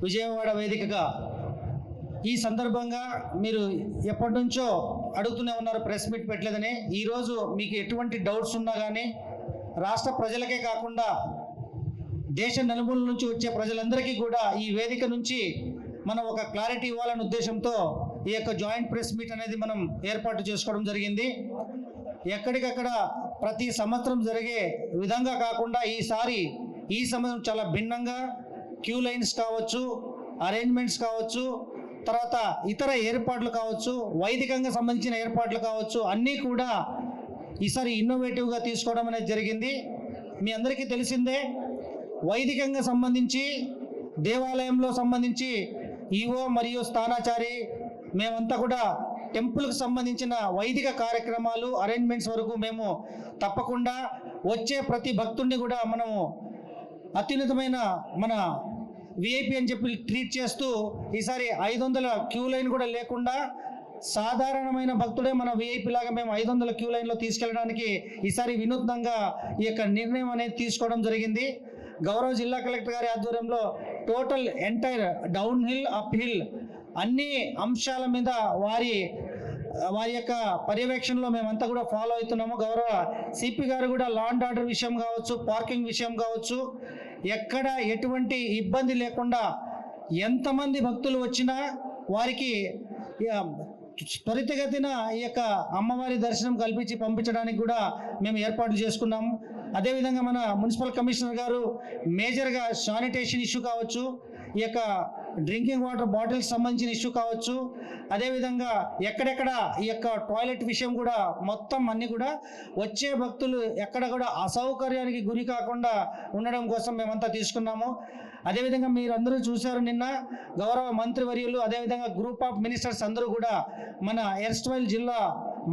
విజయవాడ వేదికగా ఈ సందర్భంగా మీరు ఎప్పటి నుంచో అడుగుతూనే ఉన్నారు ప్రెస్ మీట్ పెట్టలేదని. ఈరోజు మీకు ఎటువంటి డౌట్స్ ఉన్నా కానీ రాష్ట్ర ప్రజలకే కాకుండా దేశ నలుమూల నుంచి వచ్చే ప్రజలందరికీ కూడా ఈ వేదిక నుంచి మనం ఒక క్లారిటీ ఇవ్వాలనే ఉద్దేశంతో ఈ యొక్క జాయింట్ ప్రెస్ మీట్ అనేది మనం ఏర్పాటు చేసుకోవడం జరిగింది. ఎక్కడికక్కడ ప్రతి సంవత్సరం జరిగే విధంగా కాకుండా ఈ సంవత్సరం చాలా భిన్నంగా క్యూ లైన్స్ కావచ్చు, అరేంజ్మెంట్స్ కావచ్చు, తర్వాత ఇతర ఏర్పాట్లు కావచ్చు, వైదికంగా సంబంధించిన ఏర్పాట్లు కావచ్చు, అన్నీ కూడా ఈసారి ఇన్నోవేటివ్గా తీసుకోవడం అనేది జరిగింది. మీ అందరికీ తెలిసిందే, వైదికంగా సంబంధించి దేవాలయంలో సంబంధించి ఈవో మరియు స్థానాచారి మేమంతా కూడా టెంపుల్కి సంబంధించిన వైదిక కార్యక్రమాలు అరేంజ్మెంట్స్ వరకు మేము తప్పకుండా వచ్చే ప్రతి భక్తుడిని కూడా మనము అత్యున్నతమైన మన విఐపి అని చెప్పి ట్రీట్ చేస్తూ ఈసారి 500 క్యూ లైన్ కూడా లేకుండా సాధారణమైన భక్తుడే మన విఐపి లాగా మేము 500 క్యూ లైన్లో తీసుకెళ్ళడానికి ఈసారి వినూత్నంగా ఈ యొక్క నిర్ణయం అనేది తీసుకోవడం జరిగింది. గౌరవ జిల్లా కలెక్టర్ గారి ఆధ్వర్యంలో total entire down hill up hill అన్ని అంశాల మీద వారి యొక్క పర్యవేక్షణలో మేమంతా కూడా ఫాలో అవుతున్నాము. గౌరవ సిపి గారు కూడా లా అండ్ ఆర్డర్ విషయం కావచ్చు, పార్కింగ్ విషయం కావచ్చు, ఎక్కడ ఎటువంటి ఇబ్బంది లేకుండా ఎంతమంది భక్తులు వచ్చినా వారికి త్వరితగతిన ఈ యొక్క అమ్మవారి దర్శనం కల్పించి పంపించడానికి కూడా మేము ఏర్పాట్లు చేసుకున్నాము. అదేవిధంగా మన మున్సిపల్ కమిషనర్ గారు మేజర్గా శానిటేషన్ ఇష్యూ కావచ్చు, ఈ యొక్క డ్రింకింగ్ వాటర్ బాటిల్స్ సంబంధించిన ఇష్యూ కావచ్చు, అదేవిధంగా ఎక్కడెక్కడ ఈ యొక్క టాయిలెట్ విషయం కూడా మొత్తం అన్నీ కూడా వచ్చే భక్తులు ఎక్కడ కూడా అసౌకర్యానికి గురి కాకుండా ఉండడం కోసం మేమంతా తీసుకున్నాము. అదేవిధంగా మీరు అందరూ చూశారు, నిన్న గౌరవ మంత్రివర్యులు అదేవిధంగా గ్రూప్ ఆఫ్ మినిస్టర్స్ అందరూ కూడా మన ఎర్స్ట్వైల్ జిల్లా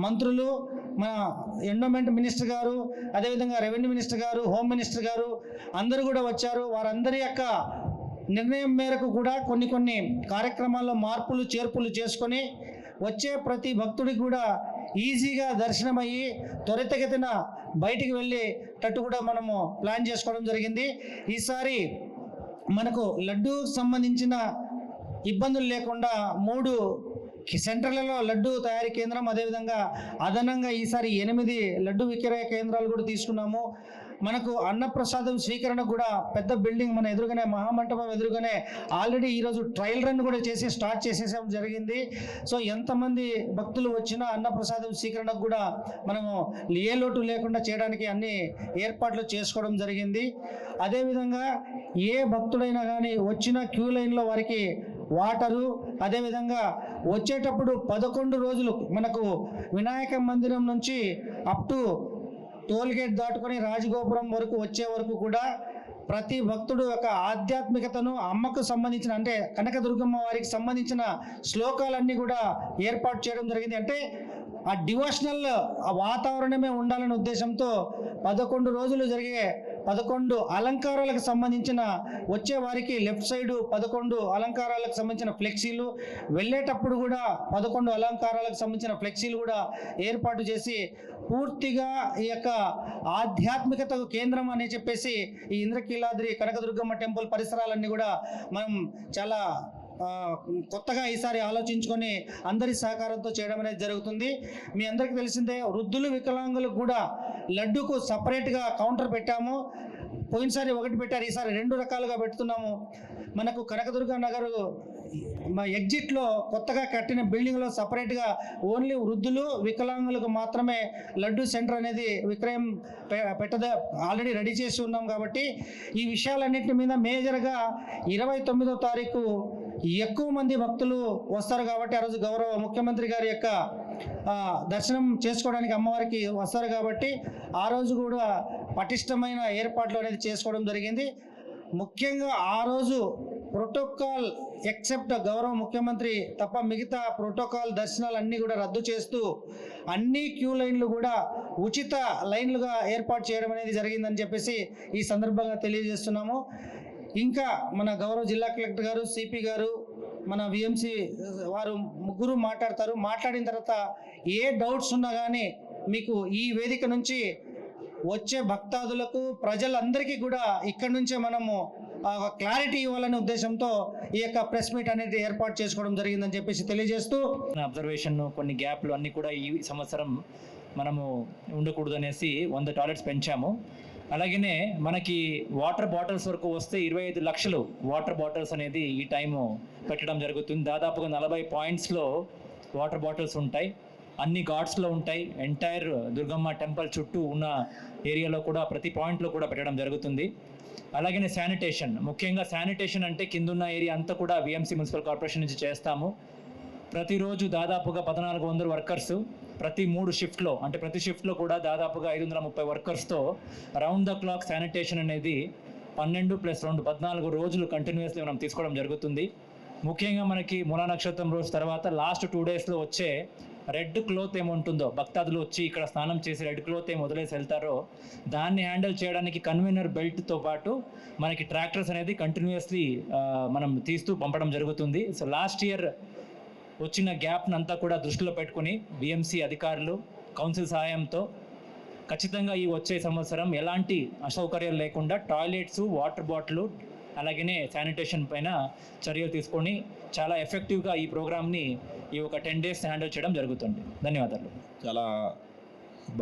మంత్రులు, మన ఎండోమెంట్ మినిస్టర్ గారు, అదేవిధంగా రెవెన్యూ మినిస్టర్ గారు, హోమ్ మినిస్టర్ గారు అందరూ కూడా వచ్చారు. వారందరి యొక్క నిర్ణయం మేరకు కూడా కొన్ని కార్యక్రమాల్లో మార్పులు చేర్పులు చేసుకొని వచ్చే ప్రతి భక్తుడికి కూడా ఈజీగా దర్శనమయ్యి త్వరితగతిన బయటికి వెళ్ళేటట్టు కూడా మనము ప్లాన్ చేసుకోవడం జరిగింది. ఈసారి మనకు లడ్డూ సంబంధించిన ఇబ్బందులు లేకుండా 3 సెంటర్లలో లడ్డు తయారీ కేంద్రం, అదేవిధంగా అదనంగా ఈసారి 8 లడ్డు విక్రయ కేంద్రాలు కూడా తీసుకున్నాము. మనకు అన్నప్రసాదం స్వీకరణ కూడా పెద్ద బిల్డింగ్ మన ఎదురుగానే మహామంటపం ఎదురుగానే ఆల్రెడీ ఈరోజు ట్రయల్ రన్ కూడా స్టార్ట్ చేసేసాం జరిగింది. సో ఎంతమంది భక్తులు వచ్చినా అన్నప్రసాదం స్వీకరణకు కూడా మనము ఏ లోటు లేకుండా చేయడానికి అన్ని ఏర్పాట్లు చేసుకోవడం జరిగింది. అదేవిధంగా ఏ భక్తుడైనా కానీ వచ్చిన క్యూ లైన్లో వారికి వాటరు, అదేవిధంగా వచ్చేటప్పుడు 11 రోజులు మనకు వినాయక మందిరం నుంచి అప్ టు టోల్ గేట్ దాటుకొని రాజగోపురం వరకు వచ్చే వరకు కూడా ప్రతి భక్తుడు యొక్క ఆధ్యాత్మికతను అమ్మకు సంబంధించిన అంటే కనకదుర్గమ్మ వారికి సంబంధించిన శ్లోకాలన్నీ కూడా ఏర్పాటు చేయడం జరిగింది. అంటే ఆ డివోషనల్ వాతావరణమే ఉండాలనే ఉద్దేశంతో 11 రోజులు జరిగే 11 అలంకారాలకు సంబంధించిన వచ్చే వారికి లెఫ్ట్ సైడ్ 11 అలంకారాలకు సంబంధించిన ఫ్లెక్సీలు, వెళ్ళేటప్పుడు కూడా 11 అలంకారాలకు సంబంధించిన ఫ్లెక్సీలు కూడా ఏర్పాటు చేసి పూర్తిగా ఈ యొక్క ఆధ్యాత్మికతకు కేంద్రం అని చెప్పేసి ఈ ఇంద్రకీలాద్రి కనకదుర్గమ్మ టెంపుల్ పరిసరాలన్నీ కూడా మనం చాలా కొత్తగా ఈసారి ఆలోచించుకొని అందరి సహకారంతో చేయడం అనేది జరుగుతుంది. మీ అందరికీ తెలిసిందే, వృద్ధులు వికలాంగులకు కూడా లడ్డూకు సపరేట్గా కౌంటర్ పెట్టాము. పోయినసారి 1 పెట్టారు, ఈసారి 2 రకాలుగా పెడుతున్నాము. మనకు కనకదుర్గ నగర్ ఎగ్జిట్లో కొత్తగా కట్టిన బిల్డింగ్లో సపరేట్గా ఓన్లీ వృద్ధులు వికలాంగులకు మాత్రమే లడ్డు సెంటర్ అనేది విక్రయం ఆల్రెడీ రెడీ చేసి ఉన్నాం. కాబట్టి ఈ విషయాలన్నింటి మీద మేజర్గా 29వ తారీఖు ఎక్కువ మంది భక్తులు వస్తారు కాబట్టి ఆ రోజు గౌరవ ముఖ్యమంత్రి గారి యొక్క దర్శనం చేసుకోవడానికి అమ్మవారికి వస్తారు కాబట్టి ఆ రోజు కూడా పటిష్టమైన ఏర్పాట్లు అనేది చేసుకోవడం జరిగింది. ముఖ్యంగా ఆ రోజు ప్రోటోకాల్ ఎక్సెప్ట్ గౌరవ ముఖ్యమంత్రి తప్ప మిగతా ప్రోటోకాల్ దర్శనాలన్నీ కూడా రద్దు చేస్తూ అన్ని క్యూ లైన్లు కూడా ఉచిత లైన్లుగా ఏర్పాటు చేయడం అనేది జరిగిందని చెప్పేసి ఈ సందర్భంగా తెలియజేస్తున్నాము. ఇంకా మన గౌరవ జిల్లా కలెక్టర్ గారు, సిపి గారు, మన విఎంసి వారు ముగ్గురు మాట్లాడతారు. మాట్లాడిన తర్వాత ఏ డౌట్స్ ఉన్నా కానీ మీకు ఈ వేదిక నుంచి వచ్చే భక్తాదులకు ప్రజలందరికీ కూడా ఇక్కడి నుంచే మనము క్లారిటీ ఇవ్వాలనే ఉద్దేశంతో ఈ యొక్క ప్రెస్ మీట్ అనేది ఏర్పాటు చేసుకోవడం జరిగిందని చెప్పేసి తెలియజేస్తూ, అబ్జర్వేషన్ కొన్ని గ్యాప్లు అన్నీ కూడా ఈ సంవత్సరం మనము ఉండకూడదు అనేసి 100 టాయిలెట్స్ పెంచాము. అలాగనే మనకి వాటర్ బాటిల్స్ వరకు వస్తే 25 లక్షలు వాటర్ బాటిల్స్ అనేది ఈ టైము పెట్టడం జరుగుతుంది. దాదాపుగా 40 పాయింట్స్లో వాటర్ బాటిల్స్ ఉంటాయి. అన్ని ఘాట్స్లో ఉంటాయి. ఎంటైర్ దుర్గమ్మ టెంపుల్ చుట్టూ ఉన్న ఏరియాలో కూడా ప్రతి పాయింట్లో కూడా పెట్టడం జరుగుతుంది. అలాగనే శానిటేషన్, ముఖ్యంగా శానిటేషన్ అంటే కిందున్న ఏరియా అంతా కూడా విఎంసీ మున్సిపల్ కార్పొరేషన్ నుంచి చేస్తాము. ప్రతిరోజు దాదాపుగా 1400 వర్కర్స్ ప్రతి 3 షిఫ్ట్లో, అంటే ప్రతి షిఫ్ట్లో కూడా దాదాపుగా 530 వర్కర్స్తో రౌండ్ ద క్లాక్ శానిటేషన్ అనేది 12+2 14 రోజులు కంటిన్యూస్లీ మనం తీసుకోవడం జరుగుతుంది. ముఖ్యంగా మనకి మూలా నక్షత్రం రోజు తర్వాత లాస్ట్ 2 డేస్లో వచ్చే రెడ్ క్లోత్ ఏముంటుందో, భక్తాదులు వచ్చి ఇక్కడ స్నానం చేసి రెడ్ క్లోత్ ఏమి వదిలేసి వెళ్తారో దాన్ని హ్యాండిల్ చేయడానికి కన్వీనర్ బెల్ట్తో పాటు మనకి ట్రాక్టర్స్ అనేది కంటిన్యూస్లీ మనం తీస్తూ పంపడం జరుగుతుంది. సో లాస్ట్ ఇయర్ వచ్చిన గ్యాప్ను అంతా కూడా దృష్టిలో పెట్టుకుని బిఎంసి అధికారులు కౌన్సిల్ సహాయంతో ఖచ్చితంగా ఈ వచ్చే సంవత్సరం ఎలాంటి అసౌకర్యాలు లేకుండా టాయిలెట్స్, వాటర్ బాటిల్ అలాగనే శానిటేషన్ పైన చర్యలు తీసుకొని చాలా ఎఫెక్టివ్గా ఈ ప్రోగ్రామ్ని ఈ ఒక 10 డేస్ హ్యాండిల్ చేయడం జరుగుతుంది. ధన్యవాదాలు. చాలా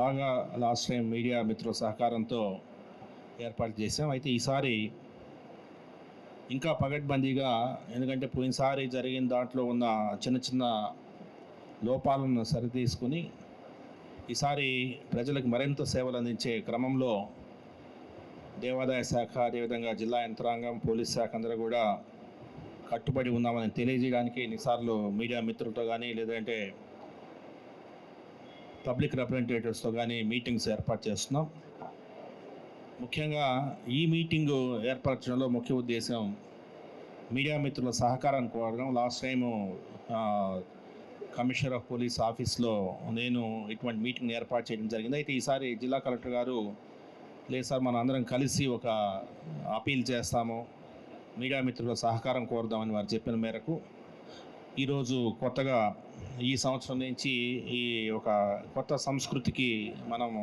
బాగా లాస్ట్ టైం మీడియా మిత్రుల సహకారంతో ఏర్పాటు చేసాం. అయితే ఈసారి ఇంకా పగడ్బందీగా, ఎందుకంటే పోయినసారి జరిగిన దాంట్లో ఉన్న చిన్న చిన్న లోపాలను సరితీసుకుని ఈసారి ప్రజలకు మరింత సేవలు అందించే క్రమంలో దేవాదాయ శాఖ, అదేవిధంగా జిల్లా యంత్రాంగం, పోలీస్ శాఖ అందరూ కూడా కట్టుబడి ఉన్నామని తెలియజేయడానికి ఎన్నిసార్లు మీడియా మిత్రులతో కానీ లేదంటే పబ్లిక్ రిప్రజెంటేటివ్స్తో కానీ మీటింగ్స్ ఏర్పాటు చేస్తున్నాం. ముఖ్యంగా ఈ మీటింగు ఏర్పరచడంలో ముఖ్య ఉద్దేశం మీడియా మిత్రుల సహకారాన్ని కోరడం. Last time commissioner of police ఆఫీస్లో నేను ఇటువంటి మీటింగ్ ఏర్పాటు చేయడం జరిగింది. అయితే ఈసారి జిల్లా కలెక్టర్ గారు, లేదు సార్ మనం అందరం కలిసి ఒక అపీల్ చేస్తాము, మీడియా మిత్రుల సహకారం కోరుదామని వారు చెప్పిన మేరకు ఈరోజు కొత్తగా ఈ సంవత్సరం నుంచి ఈ ఒక కొత్త సంస్కృతికి మనము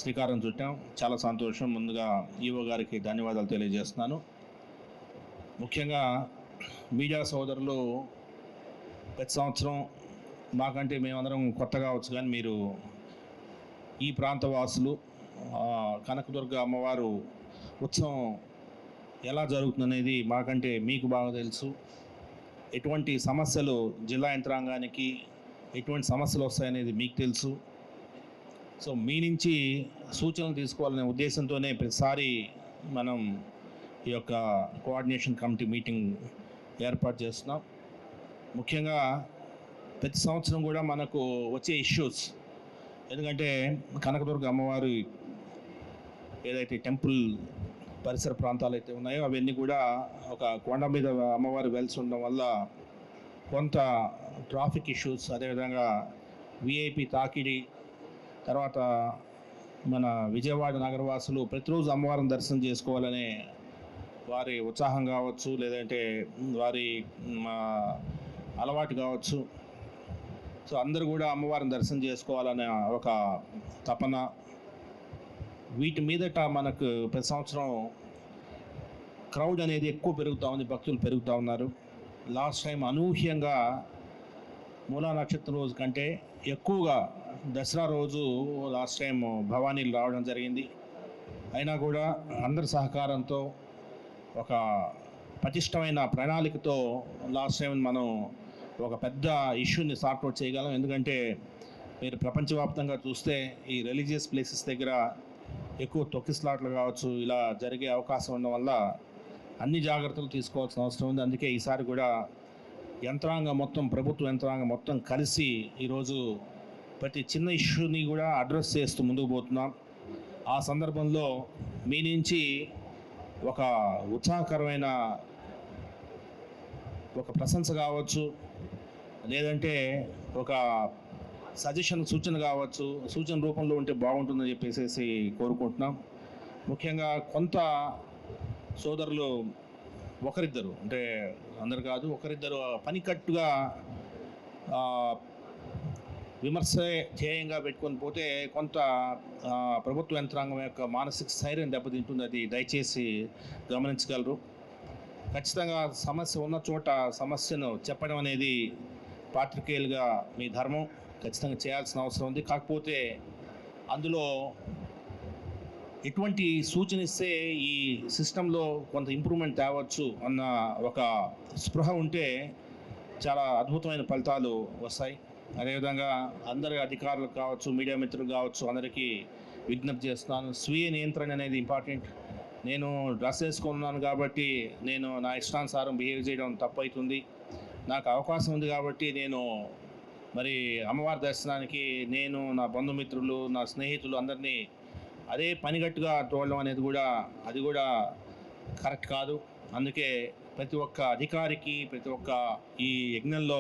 శ్రీకారం చుట్టాం. చాలా సంతోషం. ముందుగా ఈవో గారికి ధన్యవాదాలు తెలియజేస్తున్నాను. ముఖ్యంగా మీడియా సోదరులు ప్రతి సంవత్సరం మాకంటే మేమందరం కొత్తగా వచ్చు, కానీ మీరు ఈ ప్రాంత వాసులు కనకదుర్గ అమ్మవారు ఉత్సవం ఎలా జరుగుతుందనేది మాకంటే మీకు బాగా తెలుసు. ఎటువంటి సమస్యలు జిల్లా యంత్రాంగానికి ఎటువంటి సమస్యలు వస్తాయనేది మీకు తెలుసు. సో మీ నుంచి సూచనలు తీసుకోవాలనే ఉద్దేశంతోనే ప్రతిసారి మనం ఈ యొక్క కోఆర్డినేషన్ కమిటీ మీటింగ్ ఏర్పాటు చేస్తున్నాం. ముఖ్యంగా ప్రతి సంవత్సరం కూడా మనకు వచ్చే ఇష్యూస్, ఎందుకంటే కనకదుర్గ అమ్మవారు ఏదైతే టెంపుల్ పరిసర ప్రాంతాలు అయితే ఉన్నాయో అవన్నీ కూడా ఒక కొండ మీద అమ్మవారు వెలిసి ఉండడం వల్ల కొంత ట్రాఫిక్ ఇష్యూస్, అదేవిధంగా విఐపి తాకిడి, తర్వాత మన విజయవాడ నగరవాసులు ప్రతిరోజు అమ్మవారిని దర్శనం చేసుకోవాలనే వారి ఉత్సాహం కావచ్చు, లేదంటే వారి అలవాటు కావచ్చు. సో అందరూ కూడా అమ్మవారిని దర్శనం చేసుకోవాలనే ఒక తపన, వీటి మీదట మనకు ప్రతి సంవత్సరం క్రౌడ్ అనేది ఎక్కువ పెరుగుతూ ఉంది, భక్తులు పెరుగుతూ ఉన్నారు. లాస్ట్ టైం అనూహ్యంగా మూలా నక్షత్రం రోజు కంటే ఎక్కువగా దసరా రోజు లాస్ట్ టైం భవానీలు రావడం జరిగింది. అయినా కూడా అందరి సహకారంతో ఒక పటిష్టమైన ప్రణాళికతో లాస్ట్ టైం మనం ఒక పెద్ద ఇష్యూని సార్ట్అవుట్ చేయగలం. ఎందుకంటే మీరు ప్రపంచవ్యాప్తంగా చూస్తే ఈ రిలీజియస్ ప్లేసెస్ దగ్గర ఎక్కువ తొక్కిస్లాట్లు కావచ్చు ఇలా జరిగే అవకాశం ఉండడం వల్ల అన్ని జాగ్రత్తలు తీసుకోవాల్సిన అవసరం ఉంది. అందుకే ఈసారి కూడా యంత్రాంగం మొత్తం, ప్రభుత్వ యంత్రాంగం మొత్తం కలిసి ఈరోజు ప్రతి చిన్న ఇష్యూని కూడా అడ్రస్ చేస్తూ ముందుకు పోతున్నాం. ఆ సందర్భంలో మీ నుంచి ఒక ఉత్సాహకరమైన ఒక ప్రశంస కావచ్చు, లేదంటే ఒక సజెషన్, సూచన కావచ్చు, సూచన రూపంలో ఉంటే బాగుంటుందని చెప్పేసి కోరుకుంటున్నాం. ముఖ్యంగా కొంత సోదరులు ఒకరిద్దరు, అంటే అందరు కాదు, ఒకరిద్దరు పనికట్టుగా విమర్శ ధ్యేయంగా పెట్టుకొని పోతే కొంత ప్రభుత్వ యంత్రాంగం యొక్క మానసిక స్థైర్యం దెబ్బతింటుంది. అది దయచేసి గమనించగలరు. ఖచ్చితంగా సమస్య ఉన్న చోట సమస్యను చెప్పడం అనేది పాత్రికేయులుగా మీ ధర్మం, ఖచ్చితంగా చేయాల్సిన అవసరం ఉంది. కాకపోతే అందులో ఎటువంటి సూచన ఇస్తే ఈ సిస్టంలో కొంత ఇంప్రూవ్మెంట్ తేవచ్చు అన్న ఒక స్పృహ ఉంటే చాలా అద్భుతమైన ఫలితాలు వస్తాయి. అదేవిధంగా అందరి అధికారులకు కావచ్చు, మీడియా మిత్రులు కావచ్చు, అందరికీ విజ్ఞప్తి చేస్తున్నాను. స్వీయ నియంత్రణ అనేది ఇంపార్టెంట్. నేను డ్రెస్ వేసుకున్నాను కాబట్టి నేను నా ఇష్టానుసారం బిహేవ్ చేయడం తప్పవుతుంది. నాకు అవకాశం ఉంది కాబట్టి నేను మరి అమ్మవారి దర్శనానికి నేను, నా బంధుమిత్రులు, నా స్నేహితులు అందరినీ అదే పనిగట్టుగా తోడడం అనేది అది కూడా కరెక్ట్ కాదు. అందుకే ప్రతి ఒక్క అధికారికి, ప్రతి ఒక్క ఈ యజ్ఞంలో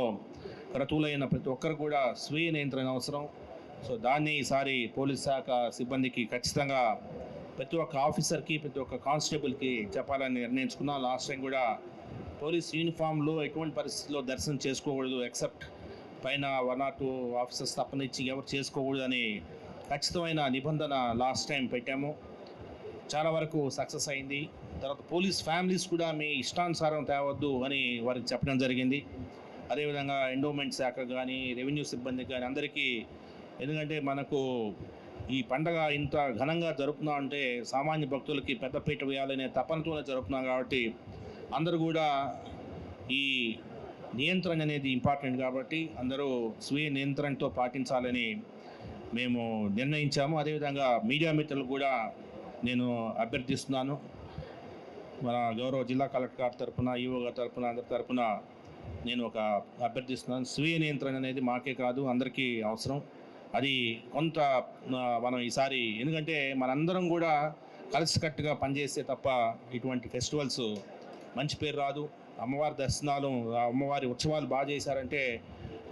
క్రతువులైన ప్రతి ఒక్కరు కూడా స్వీయ నియంత్రణ అవసరం. సో దాన్ని ఈసారి పోలీస్ శాఖ సిబ్బందికి ఖచ్చితంగా ప్రతి ఒక్క ఆఫీసర్కి, ప్రతి ఒక్క కానిస్టేబుల్కి చెప్పాలని నిర్ణయించుకున్నాం. లాస్ట్ టైం కూడా పోలీస్ యూనిఫామ్లో ఎటువంటి పరిస్థితుల్లో దర్శనం చేసుకోకూడదు, ఎక్సెప్ట్ పైన 1 or 2 ఆఫీసర్స్ తప్పనిచ్చి ఎవరు చేసుకోకూడదు అని ఖచ్చితమైన నిబంధన లాస్ట్ టైం పెట్టాము. చాలా వరకు సక్సెస్ అయింది. తర్వాత పోలీస్ ఫ్యామిలీస్ కూడా మీ ఇష్టానుసారం తేవద్దు అని వారికి చెప్పడం జరిగింది. అదేవిధంగా ఎండోమెంట్ శాఖ కానీ, రెవెన్యూ సిబ్బందికి కానీ అందరికీ, ఎందుకంటే మనకు ఈ పండగ ఇంత ఘనంగా జరుపుతున్నాం అంటే సామాన్య భక్తులకి పెద్దపీట వేయాలనే తపనతోనే జరుపుతున్నాం కాబట్టి అందరూ కూడా ఈ నియంత్రణ అనేది ఇంపార్టెంట్ కాబట్టి అందరూ స్వీయ నియంత్రణతో పాటించాలని మేము నిర్ణయించాము. అదేవిధంగా మీడియా మిత్రులు కూడా నేను అభ్యర్థిస్తున్నాను. మన గౌరవ జిల్లా కలెక్టర్ గారి తరఫున, ఈఓ గారి తరఫున, అందరి తరఫున నేను ఒక అభ్యర్థిస్తున్నాను. స్వీయ నియంత్రణ అనేది మాకే కాదు అందరికీ అవసరం. అది కొంత మనం ఈసారి, ఎందుకంటే మనందరం కూడా కలిసికట్టుగా పనిచేస్తే తప్ప ఇటువంటి ఫెస్టివల్స్ మంచి పేరు రాదు. అమ్మవారి దర్శనాలు, అమ్మవారి ఉత్సవాలు బాగా చేశారంటే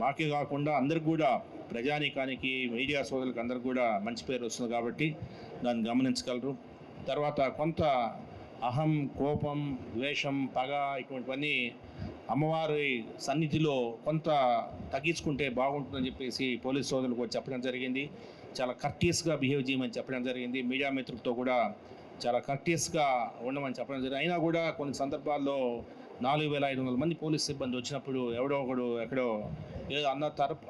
మాకే కాకుండా అందరికి కూడా, ప్రజానీకానికి, మీడియా సోదరులకు అందరికి కూడా మంచి పేరు వస్తుంది కాబట్టి దాన్ని గమనించగలరు. తర్వాత కొంత అహం, కోపం, ద్వేషం, పగ ఇటువంటివన్నీ అమ్మవారి సన్నిధిలో కొంత తగ్గించుకుంటే బాగుంటుందని చెప్పేసి పోలీస్ సోదరులకు చెప్పడం జరిగింది. చాలా కర్టియస్గా బిహేవ్ చేయమని చెప్పడం జరిగింది. మీడియా మిత్రులతో కూడా చాలా కర్టియస్గా ఉండమని చెప్పడం జరిగింది. అయినా కూడా కొన్ని సందర్భాల్లో 4500 మంది పోలీస్ సిబ్బంది వచ్చినప్పుడు ఎవడో ఒకడు ఎక్కడో ఏదో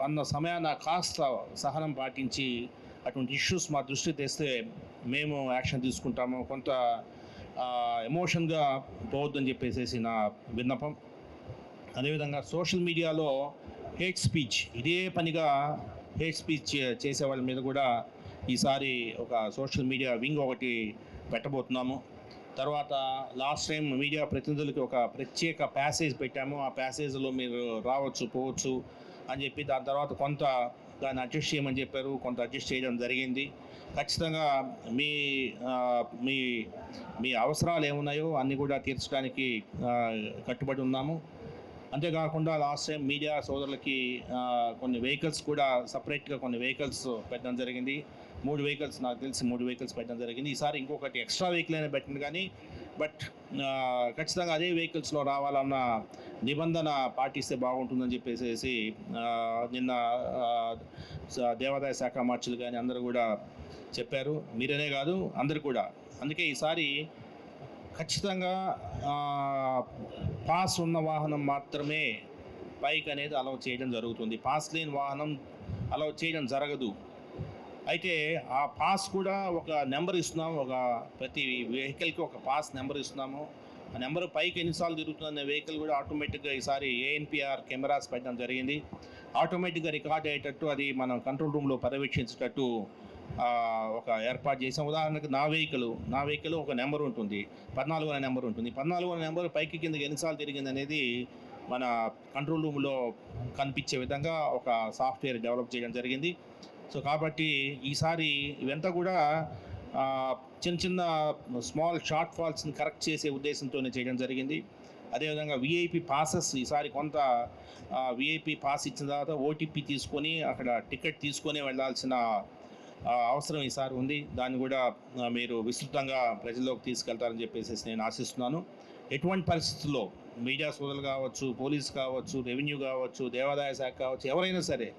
అన్న సమయాన కాస్త సహనం పాటించి అటువంటి ఇష్యూస్ మా దృష్టి తెస్తే మేము యాక్షన్ తీసుకుంటాము. కొంత ఎమోషన్గా పోవద్దని చెప్పేసి నా విన్నపం. అదేవిధంగా సోషల్ మీడియాలో హేట్ స్పీచ్, ఇదే పనిగా హేట్ స్పీచ్ చేసే వాళ్ళ మీద కూడా ఈసారి ఒక సోషల్ మీడియా వింగ్ ఒకటి పెట్టబోతున్నాము. తర్వాత లాస్ట్ టైం మీడియా ప్రతినిధులకి ఒక ప్రత్యేక ప్యాసేజ్ పెట్టాము. ఆ ప్యాసేజ్లో మీరు రావచ్చు, పోవచ్చు అని చెప్పి దాని తర్వాత కొంత దాన్ని అడ్జస్ట్ చేయమని చెప్పారు. కొంత అడ్జస్ట్ చేయడం జరిగింది. ఖచ్చితంగా మీ మీ మీ అవసరాలు ఏమున్నాయో అన్నీ కూడా తీర్చడానికి కట్టుబడి ఉన్నాము. అంతేకాకుండా లాస్ట్ టైం మీడియా సోదరులకి కొన్ని వెహికల్స్ కూడా సపరేట్గా కొన్ని వెహికల్స్ పెట్టడం జరిగింది. 3 వెహికల్స్, నాకు తెలిసి 3 వెహికల్స్ పెట్టడం జరిగింది. ఈసారి ఇంకొకటి ఎక్స్ట్రా వెహికల్ అయినా పెట్టింది కానీ ఖచ్చితంగా అదే వెహికల్స్లో రావాలన్న నిబంధన పాటిస్తే బాగుంటుందని చెప్పేసి నిన్న దేవాదాయ శాఖ మార్చులు కానీ అందరూ కూడా చెప్పారు. మీరనే కాదు అందరు కూడా. అందుకే ఈసారి ఖచ్చితంగా పాస్ ఉన్న వాహనం మాత్రమే బైక్ అనేది అలౌ చేయడం జరుగుతుంది. పాస్ లేని వాహనం అలౌ చేయడం జరగదు. అయితే ఆ పాస్ కూడా ఒక నెంబర్ ఇస్తున్నాము. ప్రతి వెహికల్కి ఒక పాస్ నెంబర్ ఇస్తున్నాము. ఆ నెంబర్ పైకి ఎన్నిసార్లు తిరుగుతున్న వెహికల్ కూడా ఆటోమేటిక్గా ఈసారి ఏఎన్పిఆర్ కెమెరాస్ పెట్టడం జరిగింది. ఆటోమేటిక్గా రికార్డ్ అయ్యేటట్టు అది మనం కంట్రోల్ రూమ్లో పర్యవేక్షించేటట్టు ఒక ఏర్పాటు చేసాం. ఉదాహరణకు నా వెహికల్ ఒక నెంబర్ ఉంటుంది, 14 అనే నెంబర్ ఉంటుంది. 14 అనే నెంబర్ పైకి కిందకి ఎన్నిసార్లు తిరిగింది అనేది మన కంట్రోల్ రూమ్లో కనిపించే విధంగా ఒక సాఫ్ట్వేర్ డెవలప్ చేయడం జరిగింది. సో కాబట్టి ఈసారి ఇవంతా కూడా చిన్న స్మాల్ షార్ట్ ఫాల్స్ని కరెక్ట్ చేసే ఉద్దేశంతోనే చేయడం జరిగింది. అదేవిధంగా విఐపి పాసెస్ ఈసారి కొంత విఐపి పాస్ ఇచ్చిన తర్వాత ఓటీపీ తీసుకొని అక్కడ టికెట్ తీసుకొని వెళ్ళాల్సిన అవసరం ఈసారి ఉంది. దాన్ని కూడా మీరు విస్తృతంగా ప్రజల్లోకి తీసుకెళ్తారని చెప్పేసి నేను ఆశిస్తున్నాను. ఎటువంటి పరిస్థితుల్లో మీడియా సోదరులు కావచ్చు, పోలీస్ కావచ్చు, రెవెన్యూ కావచ్చు, దేవాదాయ శాఖ కావచ్చు, ఎవరైనా సరే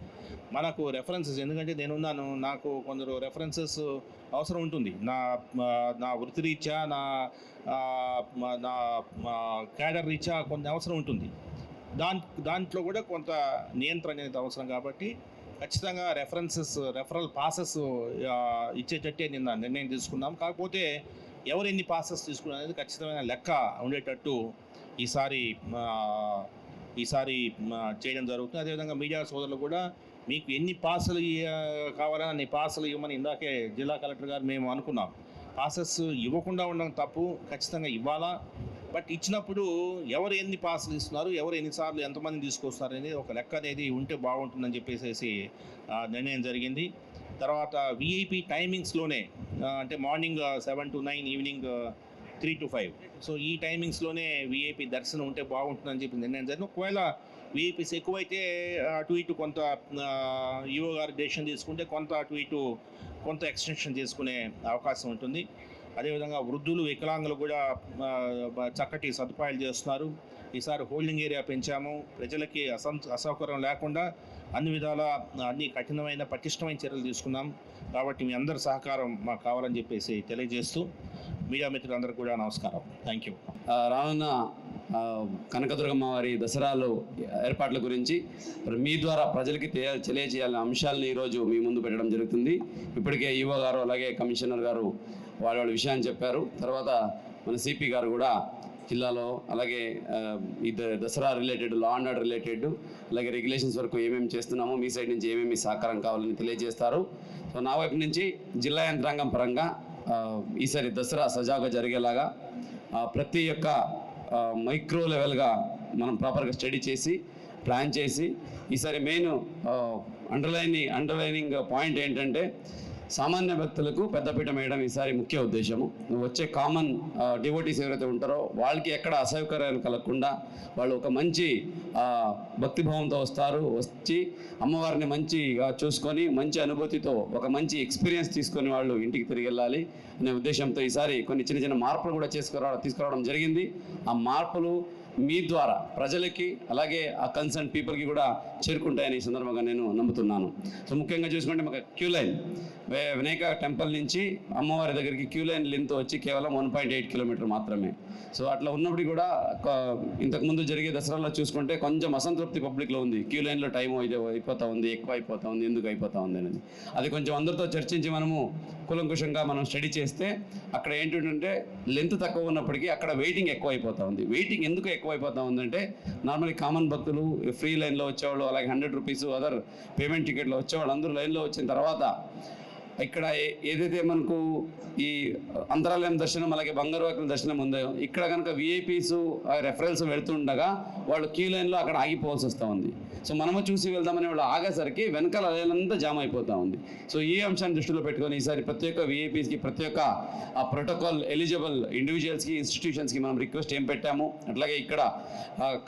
మనకు రెఫరెన్సెస్, ఎందుకంటే నేనున్నాను, నాకు కొందరు రెఫరెన్సెస్ అవసరం ఉంటుంది. నా వృత్తిరీత్యా, నా క్యాడర్ రీత్యా కొంత అవసరం ఉంటుంది. దాంట్లో కూడా కొంత నియంత్రణ అనేది అవసరం. కాబట్టి ఖచ్చితంగా రెఫరల్ పాసెస్ ఇచ్చేటట్టే నిన్న నిర్ణయం తీసుకున్నాం. కాకపోతే ఎవరు ఎన్ని పాసెస్ తీసుకున్నారు అనేది ఖచ్చితమైన లెక్క ఉండేటట్టు ఈసారి చేయడం జరుగుతుంది. అదేవిధంగా మీడియా సోదరులు కూడా మీకు ఎన్ని పాసులు కావాలని అన్ని పాసులు ఇవ్వమని ఇందాకే జిల్లా కలెక్టర్ గారు మేము అనుకున్నాం. పాసెస్ ఇవ్వకుండా ఉండడం తప్పు, ఖచ్చితంగా ఇవ్వాలా. బట్ ఇచ్చినప్పుడు ఎవరు ఎన్ని పాసులు ఇస్తున్నారు, ఎవరు ఎన్నిసార్లు ఎంతమంది తీసుకొస్తున్నారు అనేది ఒక లెక్క అనేది ఉంటే బాగుంటుందని చెప్పేసి నిర్ణయం జరిగింది. తర్వాత విఐపి టైమింగ్స్లోనే, అంటే morning 7 to 9, evening 3 to 5, so ఈ టైమింగ్స్లోనే విఐపి దర్శనం ఉంటే బాగుంటుందని చెప్పి నిర్ణయం జరిగింది. ఒకవేళ విఐపీస్ ఎక్కువైతే అటు ఇటు కొంత ఈఓ గారు డెసిషన్ తీసుకుంటే కొంత అటు ఇటు కొంత ఎక్స్టెన్షన్ చేసుకునే అవకాశం ఉంటుంది. అదేవిధంగా వృద్ధులు, వికలాంగులు కూడా చక్కటి సదుపాయాలు చేస్తున్నారు. ఈసారి హోల్డింగ్ ఏరియా పెంచాము. ప్రజలకి అసౌకర్యం లేకుండా అన్ని విధాల అన్ని కఠినమైన పటిష్టమైన చర్యలు తీసుకున్నాం. కాబట్టి మీ అందరి సహకారం మాకు కావాలని చెప్పేసి తెలియజేస్తూ మీడియా మిత్రులందరూ కూడా నమస్కారం. Thank you. రానున్న కనకదుర్గమ్మ వారి దసరాలో ఏర్పాట్ల గురించి మీ ద్వారా ప్రజలకి తెలియజేయాలనే అంశాలను ఈరోజు మీ ముందు పెట్టడం జరుగుతుంది. ఇప్పటికే ఈవో గారు అలాగే కమిషనర్ గారు వాళ్ళ విషయాన్ని చెప్పారు. తర్వాత మన సిపి గారు కూడా జిల్లాలో అలాగే ఈ Dasara related, law and order related, అలాగే రెగ్యులేషన్స్ వరకు ఏమేమి చేస్తున్నామో మీ సైడ్ నుంచి ఏమేమి సహకారం కావాలని తెలియజేస్తారు. సో నా వైపు నుంచి జిల్లా యంత్రాంగం పరంగా ఈసారి దసరా సజావుగా జరిగేలాగా ప్రతి ఒక్క మైక్రో లెవెల్గా మనం ప్రాపర్గా స్టడీ చేసి ప్లాన్ చేసి ఈసారి మెయిన్ అండర్లైనింగ్ పాయింట్ ఏంటంటే సామాన్య భక్తులకు పెద్దపీట వేయడం ఈసారి ముఖ్య ఉద్దేశము. వచ్చే కామన్ డివోటీస్ ఎవరైతే ఉంటారో వాళ్ళకి ఎక్కడ అసౌకర్యాలు కలగకుండా వాళ్ళు ఒక మంచి భక్తిభావంతో వచ్చి అమ్మవారిని మంచిగా చూసుకొని మంచి అనుభూతితో ఒక మంచి ఎక్స్పీరియన్స్ తీసుకొని వాళ్ళు ఇంటికి తిరిగి వెళ్ళాలి అనే ఉద్దేశంతో ఈసారి కొన్ని చిన్న చిన్న మార్పులు కూడా తీసుకురావడం జరిగింది. ఆ మార్పులు మీ ద్వారా ప్రజలకి అలాగే ఆ కన్సర్న్ పీపుల్కి కూడా చేరుకుంటాయని ఈ సందర్భంగా నేను నమ్ముతున్నాను. సో ముఖ్యంగా చూసుకుంటే మాకు క్యూ లైన్ వినాయక టెంపుల్ నుంచి అమ్మవారి దగ్గరికి క్యూ లైన్ లెంత్ వచ్చి కేవలం 1.8 కిలోమీటర్ మాత్రమే. సో అట్లా ఉన్నప్పుడు కూడా ఇంతకుముందు జరిగే దసరాలో చూసుకుంటే కొంచెం అసంతృప్తి పబ్లిక్లో ఉంది. క్యూ లైన్లో టైం అయిపోతూ ఉంది, ఎక్కువ అయిపోతూ ఉంది, ఎందుకు అయిపోతూ ఉంది అనేది. అది కొంచెం అందరితో చర్చించి మనము కూలంకుషంగా మనం స్టడీ చేస్తే అక్కడ ఏంటంటే లెంత్ తక్కువ ఉన్నప్పటికీ అక్కడ వెయిటింగ్ ఎక్కువ అయిపోతూ ఉంది. వెయిటింగ్ ఎందుకు ఎక్కువ అయిపోతూ ఉందంటే నార్మల్లీ కామన్ భక్తులు ఫ్రీ లైన్లో వచ్చేవాళ్ళు, అలాగే 100 రూపీస్ అదర్ పేమెంట్ టికెట్లో వచ్చేవాళ్ళు అందరూ లైన్లో వచ్చిన తర్వాత ఇక్కడ ఏదైతే మనకు ఈ అంతరాలయం దర్శనం అలాగే బంగారువాకుల దర్శనం ఉందో ఇక్కడ కనుక విఐపీస్ రెఫరెన్స్ వెళుతుండగా వాళ్ళు క్యూ లైన్లో అక్కడ ఆగిపోవాల్సి వస్తూ ఉంది. సో మనము చూసి వెళ్దామని వాళ్ళు ఆగేసరికి వెనకాల లైనంతా జామ్ అయిపోతూ ఉంది. సో ఈ అంశాన్ని దృష్టిలో పెట్టుకొని ఈసారి ప్రతి ఒక్క విఐపీస్కి, ప్రతి ఒక్క ప్రోటోకాల్ ఎలిజిబుల్ ఇండివిజువల్స్కి, ఇన్స్టిట్యూషన్స్కి మనం రిక్వెస్ట్ ఏం పెట్టాము, అట్లాగే ఇక్కడ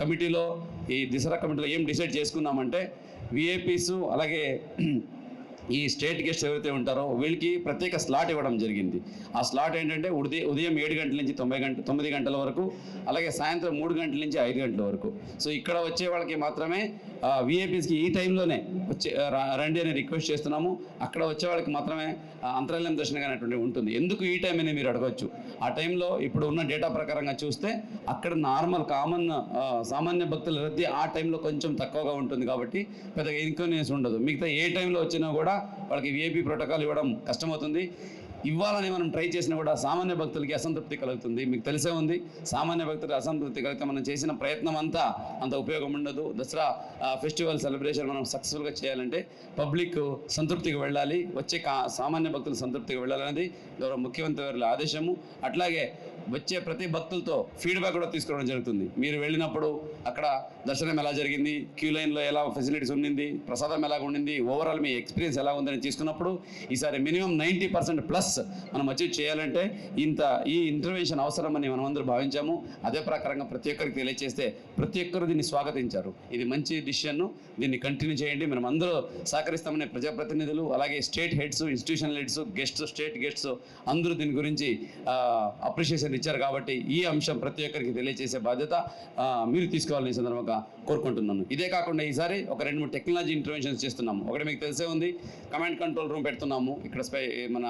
కమిటీలో ఈ దసరా కమిటీలో ఏం డిసైడ్ చేసుకున్నామంటే విఐపీస్ అలాగే ఈ స్టేట్ గెస్ట్ ఎవరైతే ఉంటారో వీళ్ళకి ప్రత్యేక స్లాట్ ఇవ్వడం జరిగింది. ఆ స్లాట్ ఏంటంటే ఉదయం 7 గంటల నుంచి 9 గంటల వరకు, అలాగే సాయంత్రం 3 గంటల నుంచి 5 గంటల వరకు. సో ఇక్కడ వచ్చే వాళ్ళకి మాత్రమే విఐపీస్కి ఈ టైంలోనే రండి అని రిక్వెస్ట్ చేస్తున్నాము. అక్కడ వచ్చే వాళ్ళకి మాత్రమే అంతరాలయం దర్శనం అనేటువంటి ఉంటుంది. ఎందుకు ఈ టైం అని మీరు అడగవచ్చు. ఆ టైంలో ఇప్పుడు ఉన్న డేటా ప్రకారంగా చూస్తే అక్కడ నార్మల్ సామాన్య భక్తుల రద్దీ ఆ టైంలో కొంచెం తక్కువగా ఉంటుంది కాబట్టి పెద్దగా ఇన్కన్వీనియన్స్ ఉండదు. మిగతా ఏ టైంలో వచ్చినా కూడా వాళ్ళకి విఐపి ప్రోటోకాల్ ఇవ్వడం కష్టమవుతుంది. ఇవ్వాలని మనం ట్రై చేసినా కూడా సామాన్య భక్తులకి అసంతృప్తి కలుగుతుంది. మీకు తెలిసే ఉంది, సామాన్య భక్తులకి అసంతృప్తి కలిగితే మనం చేసిన ప్రయత్నం అంతా అంత ఉపయోగం ఉండదు. దసరా ఫెస్టివల్ సెలబ్రేషన్ మనం సక్సెస్ఫుల్గా చేయాలంటే పబ్లిక్ సంతృప్తికి వెళ్ళాలి, వచ్చే సామాన్య భక్తులు సంతృప్తికి వెళ్ళాలనేది గౌరవ ముఖ్యమంత్రి వారి ఆదేశము. అట్లాగే వచ్చే ప్రతి భక్తులతో ఫీడ్బ్యాక్ కూడా తీసుకోవడం జరుగుతుంది. మీరు వెళ్ళినప్పుడు అక్కడ దర్శనం ఎలా జరిగింది, క్యూ లైన్లో ఎలా ఫెసిలిటీస్ ఉండింది, ప్రసాదం ఎలా ఉండింది, ఓవరాల్ మీ ఎక్స్పీరియన్స్ ఎలా ఉందని తీసుకున్నప్పుడు ఈసారి మినిమం 90% ప్లస్ మనం అచీవ్ చేయాలంటే ఈ ఇంటర్వెన్షన్ అవసరమని మనం అందరూ భావించాము. అదే ప్రకారంగా ప్రతి ఒక్కరికి తెలియజేస్తే ప్రతి ఒక్కరు దీన్ని స్వాగతించారు. ఇది మంచి డిసిషన్, దీన్ని కంటిన్యూ చేయండి. మనం అందరూ సహకరిస్తామనే ప్రజాప్రతినిధులు అలాగే state heads, institutional heads, guests, state guests అందరూ దీని గురించి అప్రిషియేషన్ ఇన్ఫర్మేషన్ ఇచ్చారు కాబట్టి ఈ అంశం ప్రతి ఒక్కరికి తెలియజేసే బాధ్యత మీరు తీసుకోవాలని సందర్భంగా కోరుకుంటున్నాను. ఇదే కాకుండా ఈసారి ఒక 2-3 టెక్నాలజీ ఇంటర్వెన్షన్స్ చేస్తున్నాము. ఒకటి మీకు తెలిసే ఉంది, కమాండ్ కంట్రోల్ రూమ్ పెడుతున్నాము ఇక్కడ మన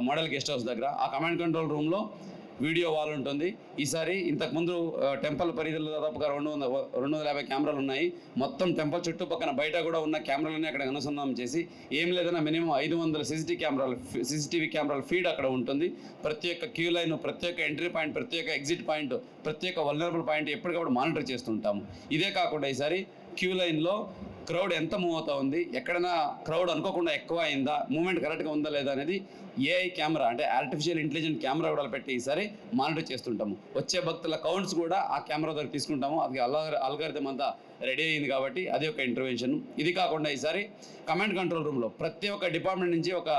మోడల్ గెస్ట్ హౌస్ దగ్గర. ఆ కమాండ్ కంట్రోల్ రూమ్లో వీడియో వాల్ ఉంటుంది. ఈసారి ఇంతకుముందు టెంపుల్ పరిధిలో దాదాపుగా 250 కెమెరాలు ఉన్నాయి. మొత్తం టెంపుల్ చుట్టుపక్కల బయట కూడా ఉన్న కెమెరాలన్నీ అక్కడ అనుసంధానం చేసి ఏం లేదన్నా మినిమం 500 సీసీటీవీ కెమెరాల ఫీడ్ అక్కడ ఉంటుంది. ప్రతి ఒక్క క్యూ లైన్, ప్రతి ఒక్క ఎంట్రీ పాయింట్, ప్రతి ఒక్క ఎగ్జిట్ పాయింట్, ప్రతి ఒక్క వల్నరబుల్ పాయింట్ ఎప్పటికప్పుడు మానిటర్ చేస్తుంటాము. ఇదే కాకుండా ఈసారి క్యూ లైన్లో క్రౌడ్ ఎంత మూవ్ అవుతా ఉంది, ఎక్కడైనా క్రౌడ్ అనుకోకుండా ఎక్కువ అయిందా, మూవ్మెంట్ కరెక్ట్గా ఉందా లేదా అనేది ఏఐ కెమెరా అంటే ఆర్టిఫిషియల్ ఇంటెలిజెంట్ కెమెరా కూడా పెట్టి ఈసారి మానిటర్ చేస్తుంటాము. వచ్చే భక్తుల కౌంట్స్ కూడా ఆ కెమెరా దగ్గర తీసుకుంటాము. అది అల్గారిథం అంతా రెడీ అయింది కాబట్టి అది ఒక ఇంటర్వెన్షన్. ఇది కాకుండా ఈసారి కమాండ్ కంట్రోల్ రూమ్లో ప్రతి ఒక్క డిపార్ట్మెంట్ నుంచి ఒక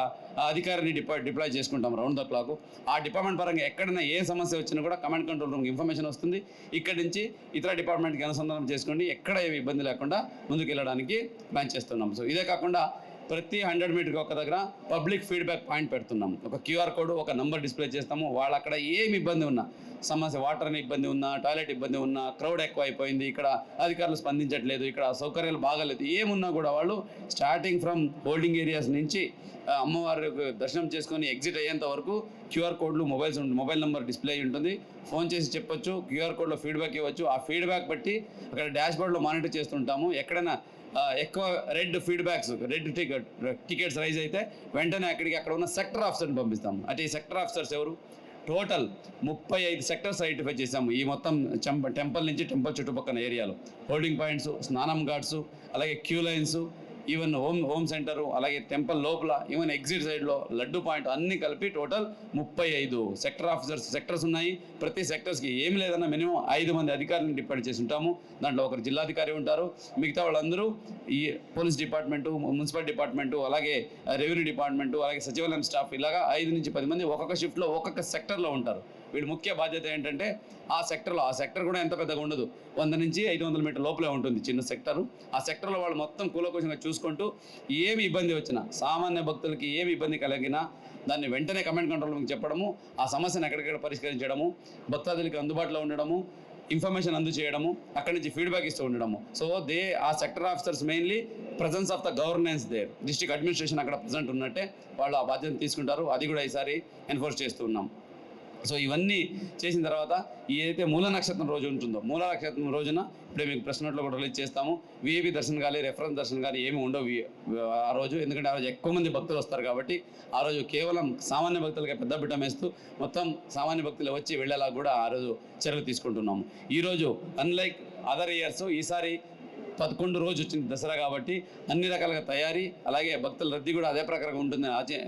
అధికారిని డిప్లాయ్ చేసుకుంటాం రౌండ్ ద క్లాక్. ఆ డిపార్ట్మెంట్ పరంగా ఎక్కడైనా ఏ సమస్య వచ్చినా కూడా కమాండ్ కంట్రోల్ రూమ్కి ఇన్ఫర్మేషన్ వస్తుంది. ఇక్కడి నుంచి ఇతర డిపార్ట్మెంట్కి అనుసంధానం చేసుకోండి, ఎక్కడ ఏమి ఇబ్బంది లేకుండా ముందుకు వెళ్ళడానికి ప్లాన్ చేస్తున్నాం. సో ఇదే కాకుండా ప్రతి 100 మీటర్కి ఒక దగ్గర పబ్లిక్ ఫీడ్బ్యాక్ పాయింట్ పెడుతున్నాం. ఒక క్యూఆర్ కోడ్, ఒక నంబర్ డిస్ప్లే చేస్తాము. వాళ్ళు అక్కడ ఏమి ఇబ్బంది ఉన్నా, సమస్య వాటర్ ఇబ్బంది ఉన్నా, టాయిలెట్ ఇబ్బంది ఉన్నా, క్రౌడ్ ఎక్కువ అయిపోయింది, ఇక్కడ అధికారులు స్పందించట్లేదు, ఇక్కడ సౌకర్యాలు బాగాలేదు, ఏమున్నా కూడా వాళ్ళు స్టార్టింగ్ ఫ్రమ్ హోల్డింగ్ ఏరియాస్ నుంచి అమ్మవారి దర్శనం చేసుకొని ఎగ్జిట్ అయ్యేంత వరకు క్యూఆర్ కోడ్లు మొబైల్ నెంబర్ డిస్ప్లే ఉంటుంది. ఫోన్ చేసి చెప్పొచ్చు, క్యూఆర్ కోడ్లో ఫీడ్బ్యాక్ ఇవ్వచ్చు. ఆ ఫీడ్బ్యాక్ బట్టి అక్కడ డాష్బోర్డ్లో మానిటర్ చేస్తుంటాము. ఎక్కడైనా ఎక్కువ రెడ్ టికెట్స్ రైజ్ అయితే వెంటనే అక్కడ ఉన్న సెక్టర్ ఆఫీసర్ని పంపిస్తాము. అంటే ఈ సెక్టర్ ఆఫీసర్స్ ఎవరు? టోటల్ 35 సెక్టర్స్ ఐడెంటిఫై చేసాము ఈ మొత్తం టెంపుల్ నుంచి టెంపుల్ చుట్టుపక్కల ఏరియాలో. హోల్డింగ్ పాయింట్స్, స్నానం ఘాట్స్, అలాగే queue lines, even home centre, అలాగే టెంపుల్ లోపల, ఈవెన్ ఎగ్జిట్ సైడ్లో లడ్డు పాయింట్ అన్నీ కలిపి టోటల్ 35 సెక్టర్స్ ఉన్నాయి. ప్రతి సెక్టర్స్కి ఏమి లేదన్నా మినిమం 5 మంది అధికారులను డిపెండ్ చేసి ఉంటాము. దాంట్లో ఒకరు జిల్లాధికారి ఉంటారు, మిగతా వాళ్ళందరూ ఈ పోలీస్ డిపార్ట్మెంటు, మున్సిపల్ డిపార్ట్మెంటు, అలాగే రెవెన్యూ డిపార్ట్మెంటు, అలాగే సచివాలయం స్టాఫ్, ఇలాగా 5 నుంచి 10 మంది ఒక్కొక్క షిఫ్ట్లో ఒక్కొక్క సెక్టర్లో ఉంటారు. వీడి ముఖ్య బాధ్యత ఏంటంటే ఆ సెక్టర్ కూడా ఎంత పెద్దగా ఉండదు, 100 నుంచి 500 మీటర్ లోపలే ఉంటుంది చిన్న సెక్టరు. ఆ సెక్టర్లో వాళ్ళు మొత్తం కూలంకషంగా చూసుకుంటూ ఏమి ఇబ్బంది వచ్చినా, సామాన్య భక్తులకి ఏమి ఇబ్బంది కలిగినా దాన్ని వెంటనే కమాండ్ కంట్రోల్ రూమ్కి చెప్పడము, ఆ సమస్యను ఎక్కడికక్కడ పరిష్కరించడము, భక్తాదులకి అందుబాటులో ఉండడము, ఇన్ఫర్మేషన్ అందజేయడము, అక్కడి నుంచి ఫీడ్బ్యాక్ ఇస్తూ ఉండడము. సో ఆ sector officers mainly presence of the governance there, district administration అక్కడ ప్రజెంట్ ఉన్నట్టే వాళ్ళు ఆ బాధ్యతను తీసుకుంటారు. అది కూడా ఈసారి ఎన్ఫోర్స్ చేస్తూ ఉన్నాం. సో ఇవన్నీ చేసిన తర్వాత ఏదైతే మూల నక్షత్రం రోజు ఉంటుందో, మూల నక్షత్రం రోజున ఇప్పుడే మీకు ప్రెస్ నోట్లో కూడా రిలీజ్ చేస్తాము. విఐపి దర్శనం కానీ, రెఫరెన్స్ దర్శనం కానీ ఏమి ఉండవు ఆ రోజు. ఎందుకంటే ఆ రోజు ఎక్కువ మంది భక్తులు వస్తారు కాబట్టి ఆ రోజు కేవలం సామాన్య భక్తులకే పెద్దపీఠం వేస్తూ మొత్తం సామాన్య భక్తులు వచ్చి వెళ్ళేలా కూడా ఆ రోజు చర్యలు తీసుకుంటున్నాము. ఈరోజు అన్లైక్ అదర్ ఇయర్స్ ఈసారి 11 రోజు వచ్చింది దసరా కాబట్టి అన్ని రకాలుగా తయారీ, అలాగే భక్తుల రద్దీ కూడా అదే ప్రకారంగా ఉంటుందని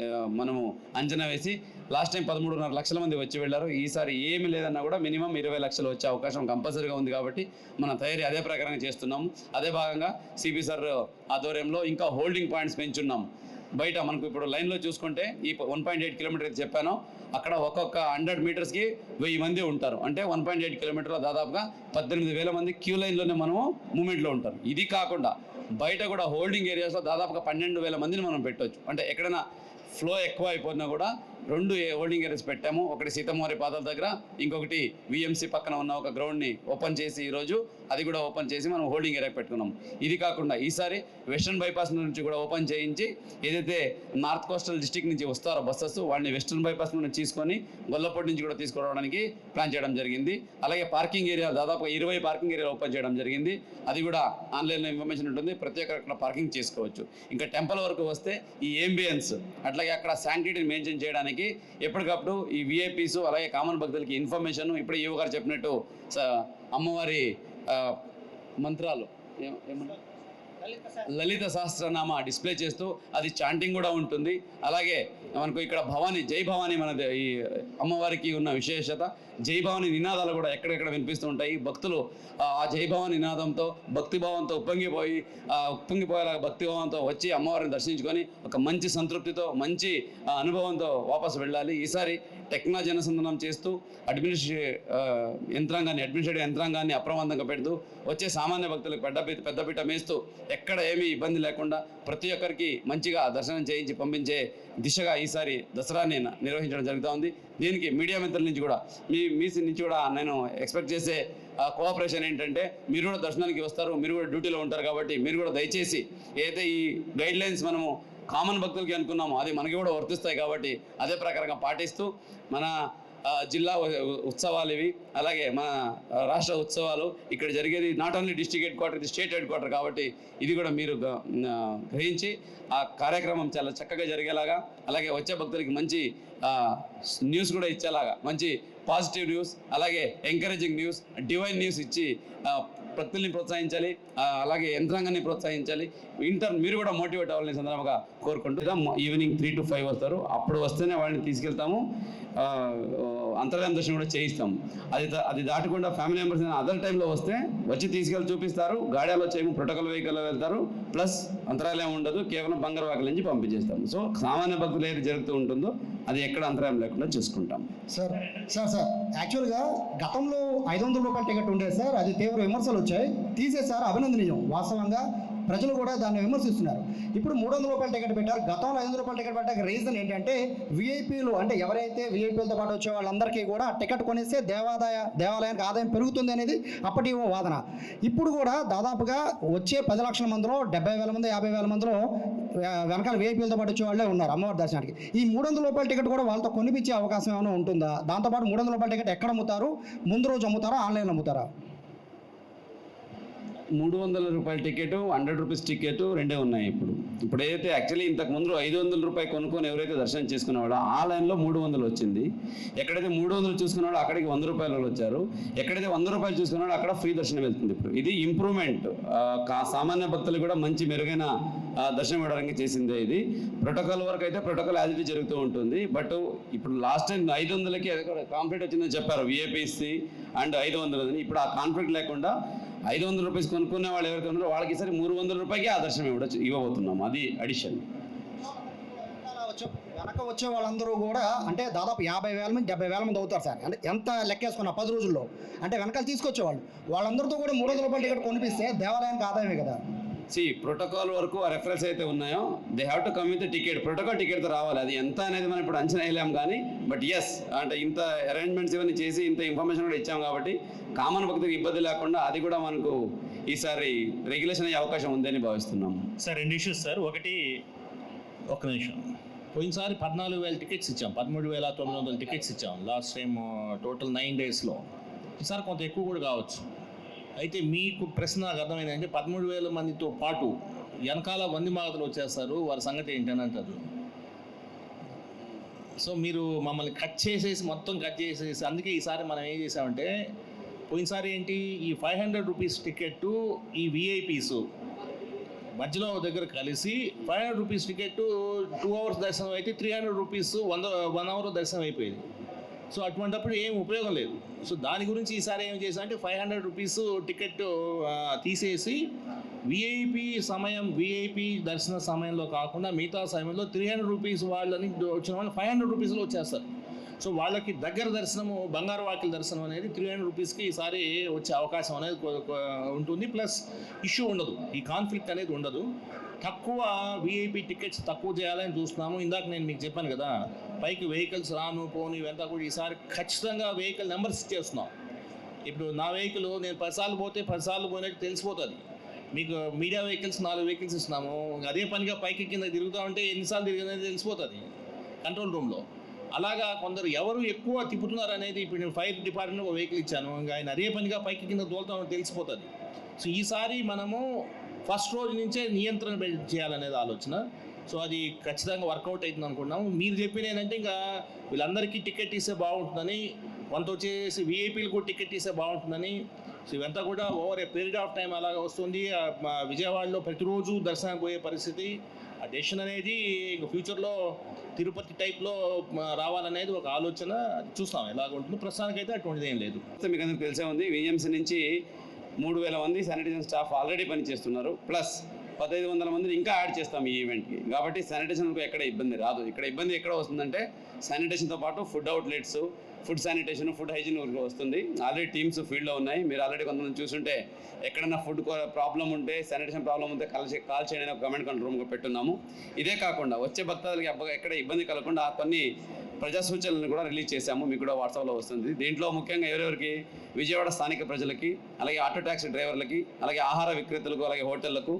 మనము అంచనా వేసి లాస్ట్ టైం 13.5 లక్షల మంది వచ్చి వెళ్ళారు. ఈసారి ఏమి లేదన్నా కూడా మినిమం 20 లక్షలు వచ్చే అవకాశం కంపల్సరీగా ఉంది కాబట్టి మన తయారీ అదే ప్రకారంగా చేస్తున్నాము. అదే భాగంగా సిపి సార్ ఆధ్వర్యంలో ఇంకా హోల్డింగ్ పాయింట్స్ పెంచున్నాము. బయట మనకు ఇప్పుడు లైన్లో చూసుకుంటే ఈ 1.8 కిలోమీటర్ అయితే చెప్పానో అక్కడ ఒక్కొక్క 100 మీటర్స్కి 1000 మంది ఉంటారు. అంటే 1.8 కిలోమీటర్లో దాదాపుగా 18,000 మంది క్యూ లైన్లోనే మనము మూమెంట్లో ఉంటారు. ఇది కాకుండా బయట కూడా హోల్డింగ్ ఏరియాస్లో దాదాపుగా 12,000 మందిని మనం పెట్టవచ్చు. అంటే ఎక్కడైనా ఫ్లో ఎక్కువ అయిపోయినా కూడా 2 హోల్డింగ్ ఏరియాస్ పెట్టాము. ఒకటి సీతమ్మవారి పాదాల దగ్గర, ఇంకొకటి విఎంసీ పక్కన ఉన్న ఒక గ్రౌండ్ని ఓపెన్ చేసి ఈరోజు అది కూడా ఓపెన్ చేసి మనం హోల్డింగ్ ఏరియా పెట్టుకున్నాం. ఇది కాకుండా ఈసారి వెస్ట్రన్ బైపాస్ నుంచి కూడా ఓపెన్ చేయించి ఏదైతే నార్త్ కోస్టల్ డిస్ట్రిక్ట్ నుంచి వస్తారో బస్సెస్ వాళ్ళని వెస్ట్రన్ బైపాస్ నుంచి తీసుకొని గొల్లపూడి నుంచి కూడా తీసుకురావడానికి ప్లాన్ చేయడం జరిగింది. అలాగే పార్కింగ్ ఏరియా దాదాపు 20 పార్కింగ్ ఏరియా ఓపెన్ చేయడం జరిగింది. అది కూడా ఆన్లైన్లో ఇన్ఫర్మేషన్ ఉంటుంది, ప్రతి ఒక్కరు పార్కింగ్ చేసుకోవచ్చు. ఇంకా టెంపుల్ వరకు వస్తే ఈ అంబియన్స్ అట్లాగే అక్కడ శాంక్టిటీని మెయింటైన్ చేయడానికి ఎప్పటికప్పుడు ఈ విఐపీస్ అలాగే కామన్ భక్తులకి ఇన్ఫర్మేషన్ ఇప్పుడు ఈవో గారు చెప్పినట్టు అమ్మవారి మంత్రాలు లలిత సహస్రనామ డిస్ప్లే చేస్తూ అది చాంటింగ్ కూడా ఉంటుంది. అలాగే మనకు ఇక్కడ జై భవానీ మన ఈ అమ్మవారికి ఉన్న విశేషత, జై భవానీ నినాదాలు కూడా ఎక్కడెక్కడ వినిపిస్తూ ఉంటాయి. భక్తులు ఆ జై భవానీ నినాదంతో భక్తిభావంతో ఉప్పొంగిపోయేలా భక్తిభావంతో వచ్చి అమ్మవారిని దర్శించుకొని ఒక మంచి సంతృప్తితో మంచి అనుభవంతో వాపసు వెళ్ళాలి. ఈసారి టెక్నాలజీ అనుసంధానం చేస్తూ అడ్మినిస్ట్రేటివ్ యంత్రాంగాన్ని అప్రమత్తంగా పెడుతూ వచ్చే సామాన్య భక్తులకు పెద్దపీట మేస్తూ ఎక్కడ ఏమీ ఇబ్బంది లేకుండా ప్రతి ఒక్కరికి మంచిగా దర్శనం చేయించి పంపించే దిశగా ఈసారి దసరాని నిర్వహించడం జరుగుతూ ఉంది. దీనికి మీడియా మిత్రుల నుంచి కూడా మీ నుంచి కూడా నేను ఎక్స్పెక్ట్ చేసే కోఆపరేషన్ ఏంటంటే, మీరు కూడా దర్శనానికి వస్తారు, మీరు కూడా డ్యూటీలో ఉంటారు కాబట్టి మీరు కూడా దయచేసి ఏదైతే ఈ గైడ్ లైన్స్ మనము కామన్ భక్తులకి అనుకున్నామో అది మనకి కూడా వర్తిస్తాయి కాబట్టి అదే ప్రకారంగా పాటిస్తూ మన జిల్లా ఉత్సవాలు ఇవి, అలాగే మన రాష్ట్ర ఉత్సవాలు ఇక్కడ జరిగేది not only district head quarter, ఇది స్టేట్ హెడ్ క్వార్టర్ కాబట్టి ఇది కూడా మీరు గ్రహించి ఆ కార్యక్రమం చాలా చక్కగా జరిగేలాగా, అలాగే వచ్చే భక్తులకి మంచి న్యూస్ కూడా ఇచ్చేలాగా, మంచి పాజిటివ్ న్యూస్, అలాగే ఎంకరేజింగ్ న్యూస్, డివైన్ న్యూస్ ఇచ్చి భక్తుల్ని ప్రోత్సహించాలి, అలాగే యంత్రాంగాన్ని ప్రోత్సహించాలి. మీరు కూడా మోటివేట్ అవ్వాలని సందర్భంగా కోరుకుంటూ ఈవినింగ్ 3 to 5 వస్తారు. అప్పుడు వస్తేనే వాళ్ళని తీసుకెళ్తాము, అంతర్యామ దర్శనం కూడా చేయిస్తాము. అది దాటకుండా ఫ్యామిలీ మెంబర్స్ అదర్ టైంలో వస్తే వచ్చి తీసుకెళ్ళి చూపిస్తారు. గాడియాలో వచ్చేమో ప్రోటోకాల్ వెహికల్లో వెళ్తారు, ప్లస్ అంతరాలయం ఉండదు, కేవలం బంగారు వాకిల నుంచి పంపించేస్తాము. సో సామాన్య భక్తులు ఏది జరుగుతూ ఉంటుందో అది ఎక్కడ అంతరాయం లేకుండా చూసుకుంటాం. సార్ యాక్చువల్గా గతంలో 500 రూపాయల టికెట్ ఉండేది సార్, అది తీవ్ర విమర్శలు వచ్చాయి, తీసేశారు, అభినందనీయం. వాస్తవంగా ప్రజలు కూడా దాన్ని విమర్శిస్తున్నారు. ఇప్పుడు 300 రూపాయల టికెట్ పెట్టారు. గతంలో 500 రూపాయల టికెట్ పెట్టాక రీజన్ ఏంటంటే విఐపీలు, అంటే ఎవరైతే విఐపీలతో పాటు వచ్చే వాళ్ళందరికీ కూడా టికెట్ కొనేస్తే దేవాలయానికి ఆదాయం పెరుగుతుంది అనేది అప్పటి వాదన. ఇప్పుడు కూడా దాదాపుగా వచ్చే 10 లక్షల మందిలో 70,000 మంది 50,000 మందిలో వెనకాల విఐపీలతో పాటు వచ్చే వాళ్ళే ఉన్నారు అమ్మవారి దర్శనానికి. ఈ 300 రూపాయల టికెట్ కూడా వాళ్ళతో కొనిపించే అవకాశం ఏమైనా ఉంటుందా? దాంతోపాటు 300 రూపాయల టికెట్ ఎక్కడ అమ్ముతారు? ముందు రోజు అమ్ముతారా, ఆన్లైన్లో అమ్ముతారా? 300 రూపాయల టికెట్, 100 రూపీస్ టికెట్ రెండే ఉన్నాయి. ఇప్పుడు ఏదైతే యాక్చువల్లీ ఇంతకు ముందు 500 రూపాయలు కొనుక్కొని ఎవరైతే దర్శనం చేసుకునేవాడో ఆ లైన్లో 300 వచ్చింది. ఎక్కడైతే 300 చూసుకున్నాడో అక్కడికి 100 రూపాయలు వచ్చారు. ఎక్కడైతే 100 రూపాయలు చూసుకున్నాడో అక్కడ ఫ్రీ దర్శనం వెళ్తుంది. ఇప్పుడు ఇది ఇంప్రూవ్మెంట్, సామాన్య భక్తులు కూడా మంచి మెరుగైన దర్శనం ఇవ్వడానికి చేసిందే. ఇది ప్రోటోకాల్ వరకు అయితే ప్రోటోకాల్ యాజ్ ఇట్ జరుగుతూ ఉంటుంది. బట్ ఇప్పుడు లాస్ట్ టైం 500కి కాంప్లీట్ వచ్చిందని చెప్పారు విఏపీసీ అండ్ 500. ఇప్పుడు ఆ కాన్ఫ్లిక్ట్ లేకుండా 500 రూపాయలు కొనుక్కునే వాళ్ళు ఎవరైతే ఉన్నారో వాళ్ళకి సరే 300 రూపాయలకి ఆ దర్శనం ఇవ్వబోతున్నాము. అది అడిషన్. వెనక వచ్చే వాళ్ళందరూ కూడా అంటే దాదాపు 50,000 మంది 70,000 మంది అవుతారు సార్. అంటే ఎంత లెక్కేసుకున్నా 10 రోజుల్లో అంటే వెనకాల తీసుకొచ్చేవాళ్ళు వాళ్ళందరితో కూడా 300 రూపాయల టికెట్ కొనిపిస్తే దేవాలయానికి ఆదాయమే కదా. ప్రోటోకాల్ వరకు ఆ రెఫరెన్స్ అయితే ఉన్నాయో they have to come with ticket. Protocol టికెట్తో రావాలి. అది ఎంత అనేది మనం ఇప్పుడు అంచనా వేయలేం కానీ బట్ ఎస్, అంటే ఇంత అరేంజ్మెంట్స్ ఇవన్నీ చేసి ఇంత ఇన్ఫర్మేషన్ కూడా ఇచ్చాం కాబట్టి కామన్ భక్తులకు ఇబ్బంది లేకుండా అది కూడా మనకు ఈసారి రెగ్యులేషన్ అయ్యే అవకాశం ఉందని భావిస్తున్నాము. Sir 2 issues sir. ఒకటి, ఒక్క నిమిషం, పోయినసారి 14,000 టికెట్స్ ఇచ్చాం, 13,900 టికెట్స్ ఇచ్చాం లాస్ట్ టైం టోటల్ 9 డేస్లో. ఈసారి కొంత ఎక్కువ కూడా కావచ్చు. అయితే మీకు ప్రశ్న నాకు అర్థమైందంటే 13,000 మందితో పాటు వెనకాల వంది మాగతలు వచ్చేస్తారు, వారి సంగతి ఏంటని అంటారు. సో మీరు మమ్మల్ని మొత్తం కట్ చేసేసి అందుకే ఈసారి మనం ఏం చేసామంటే, పోయినసారి ఏంటి, ఈ 500 రూపీస్ టికెట్ ఈ విఐపీస్ మధ్యలో దగ్గర కలిసి 500 రూపీస్ టికెట్ 2 hours దర్శనం అయితే 300 రూపీస్ 1 hour దర్శనం అయిపోయింది. సో అటువంటిప్పుడు ఏం ఉపయోగం లేదు. సో దాని గురించి ఈసారి ఏం చేశామంటే 500 రూపీస్ టికెట్ తీసేసి విఐపి దర్శన సమయంలో కాకుండా మిగతా సమయంలో 300 రూపీస్ వాళ్ళని వచ్చిన వాళ్ళు 500 రూపీస్లో వచ్చేస్తారు. సో వాళ్ళకి దగ్గర దర్శనము, బంగారు వాకిల దర్శనం అనేది 300 రూపీస్కి ఈసారి వచ్చే అవకాశం అనేది ఉంటుంది. ప్లస్ ఇష్యూ ఉండదు, ఈ కాన్ఫ్లిక్ట్ అనేది ఉండదు. తక్కువ విఐపి టికెట్స్ తక్కువ చేయాలని చూస్తున్నాము. ఇందాక నేను మీకు చెప్పాను కదా, పైకి వెహికల్స్ రాను పోను ఇవంతా కూడా ఈసారి ఖచ్చితంగా వెహికల్ నెంబర్స్ ఇచ్చేస్తున్నాం. ఇప్పుడు నా వెహికల్ నేను 10 సార్లు పోతే 10 సార్లు పోయినట్టు తెలిసిపోతుంది. మీకు మీడియా వెహికల్స్ 4 వెహికల్స్ ఇస్తున్నాము. అదే పనిగా పైకి కింద తిరుగుతూ ఉంటే ఎన్నిసార్లు తిరిగినది తెలిసిపోతుంది కంట్రోల్ రూమ్లో. అలాగా కొందరు ఎవరు ఎక్కువ తిప్పుతున్నారు అనేది, ఇప్పుడు నేను ఫైర్ డిపార్ట్మెంట్ ఒక వెహికల్ ఇచ్చాను, ఇంకా ఆయన అదే పనిగా పైకి కింద తోలుతామని తెలిసిపోతుంది. సో ఈసారి మనము ఫస్ట్ రోజు నుంచే నియంత్రణ చేయాలనేది ఆలోచన. సో అది ఖచ్చితంగా వర్కౌట్ అవుతుంది అనుకుంటున్నాము. మీరు చెప్పిన ఏంటంటే ఇంకా వీళ్ళందరికీ టికెట్ ఇస్తే బాగుంటుందని, కొంత వచ్చేసి విఐపీలకు టికెట్ ఇస్తే బాగుంటుందని. సో ఇవంతా కూడా over a period of time అలాగా వస్తుంది. విజయవాడలో ప్రతిరోజు దర్శనానికి పోయే పరిస్థితి, ఆ డెసిషన్ అనేది ఇంకా ఫ్యూచర్లో తిరుపతి టైప్లో రావాలనేది ఒక ఆలోచన. చూస్తాం ఎలాగ ఉంటుంది. ప్రస్తుతానికైతే అటువంటిది ఏం లేదు. మీకు అందరికీ తెలిసే ఉంది, విఎంసీ నుంచి 3,000 మంది శానిటైజేషన్ స్టాఫ్ ఆల్రెడీ పనిచేస్తున్నారు. ప్లస్ 1500 మందిని ఇంకా యాడ్ చేస్తాం ఈ ఈవెంట్కి. కాబట్టి శానిటేషన్కు ఎక్కడ ఇబ్బంది రాదు. ఇక్కడ ఇబ్బంది ఎక్కడ వస్తుందంటే శానిటేషన్తో పాటు food outlets, food sanitation, food hygiene వస్తుంది. ఆల్రెడీ టీమ్స్ ఫీల్డ్లో ఉన్నాయి. మీరు ఆల్రెడీ కొంతమంది చూసుంటే ఎక్కడైనా ఫుడ్ ప్రాబ్లం ఉంటే, శానిటేషన్ ప్రాబ్లం ఉంటే కాల్ చేయండి అని ఒక కమెంట్ కంట్రోల్ రూమ్గా పెట్టున్నాము. ఇదే కాకుండా వచ్చే భక్తులకి ఎక్కడ ఇబ్బంది కలగకుండా కొన్ని ప్రజా సూచనలను కూడా రిలీజ్ చేశాము. మీకు కూడా వాట్సాప్లో వస్తుంది. దీంట్లో ముఖ్యంగా ఎవరెవరికి, విజయవాడ స్థానిక ప్రజలకి, అలాగే ఆటో ట్యాక్సీ డ్రైవర్లకి, అలాగే ఆహార విక్రేతలకు, అలాగే హోటళ్లకు,